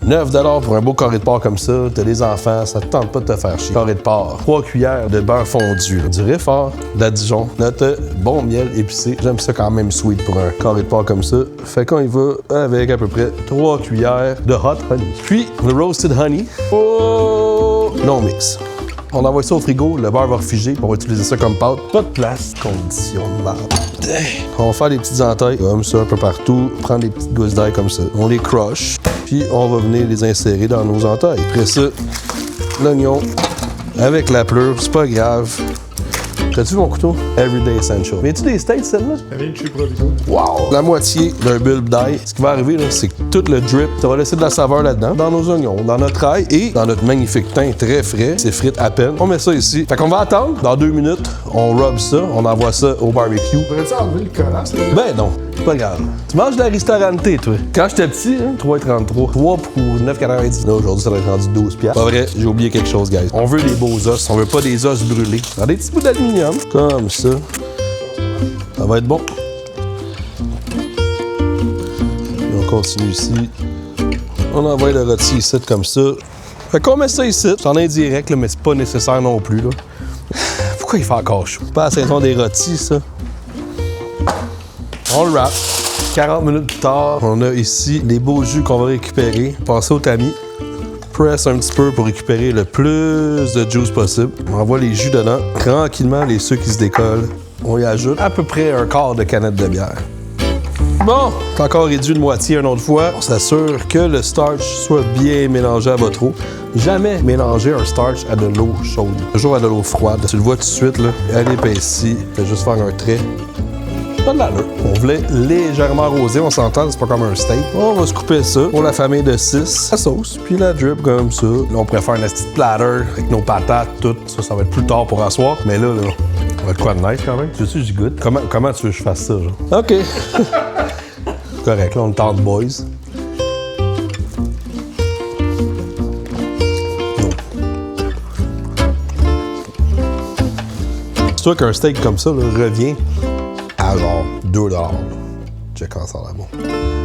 9$ pour un beau carré de porc comme ça. T'as des enfants, ça te tente pas de te faire chier. Carré de porc. 3 cuillères de beurre fondu. Du Réfort, de la Dijon. Notre bon miel épicé. J'aime ça quand même sweet pour un carré de porc comme ça. Fait qu'on y va avec à peu près 3 cuillères de hot honey. Puis, le roasted honey. Oh! Non mix. On envoie ça au frigo, le beurre va refiger, puis on va utiliser ça comme pâte. Pas de place, condition de marde. On va faire des petites entailles comme ça un peu partout, prendre des petites gousses d'ail comme ça. On les crush, puis on va venir les insérer dans nos entailles. Après ça, l'oignon avec la pleure, c'est pas grave. T'as-tu vu mon couteau? Everyday Essential. Viens-tu des States, celle-là? Elle vient de chez Provigo. Wow! La moitié d'un bulbe d'ail. Ce qui va arriver, là, c'est que tout le drip, ça va laisser de la saveur là-dedans, dans nos oignons, dans notre ail et dans notre magnifique thym très frais. C'est frites à peine. On met ça ici. Fait qu'on va attendre. Dans 2 minutes, on rub ça, on envoie ça au barbecue. Pourrais-tu enlever le collant, c'est Ben non, c'est pas grave. Tu manges de la restaurantée, toi. Quand j'étais petit, hein, 3,33. 3 pour 9,90. Là, aujourd'hui, ça va être rendu 12$. Pas vrai, j'ai oublié quelque chose, guys. On veut des beaux os. On veut pas des os brûlés. Dans des petits bouts d'aluminium. Comme ça. Ça va être bon. Et on continue ici. On envoie le rôti ici comme ça. Fait qu'on met ça ici. C'est en indirect, là, mais c'est pas nécessaire non plus. Là. Pourquoi il fait encore chaud? Pas la saison des rôtis, ça. On le wrap. 40 minutes plus tard, on a ici les beaux jus qu'on va récupérer. Passer au tamis. Press un petit peu pour récupérer le plus de juice possible. On envoie les jus dedans. Tranquillement, les sucres qui se décollent. On y ajoute à peu près un quart de canette de bière. Bon, c'est encore réduit de moitié une autre fois. On s'assure que le starch soit bien mélangé à votre eau. Jamais mélanger un starch à de l'eau chaude. Toujours à de l'eau froide. Tu le vois tout de suite, là. Elle épaissit. Fais juste faire un trait. Pas de l'allure. On voulait légèrement arroser, on s'entend, c'est pas comme un steak. On va se couper ça pour la famille de 6. La sauce, puis la drip comme ça. Là, on pourrait faire une petite platter avec nos patates, tout. Ça va être plus tard pour asseoir. Mais là, on va être quoi de nice quand même. Tu sais, j'y goûte. Comment tu veux que je fasse ça, genre? OK. Correct, là, on le tente, boys. C'est sûr qu'un steak comme ça là, revient à genre $2. Check ensemble là-bas.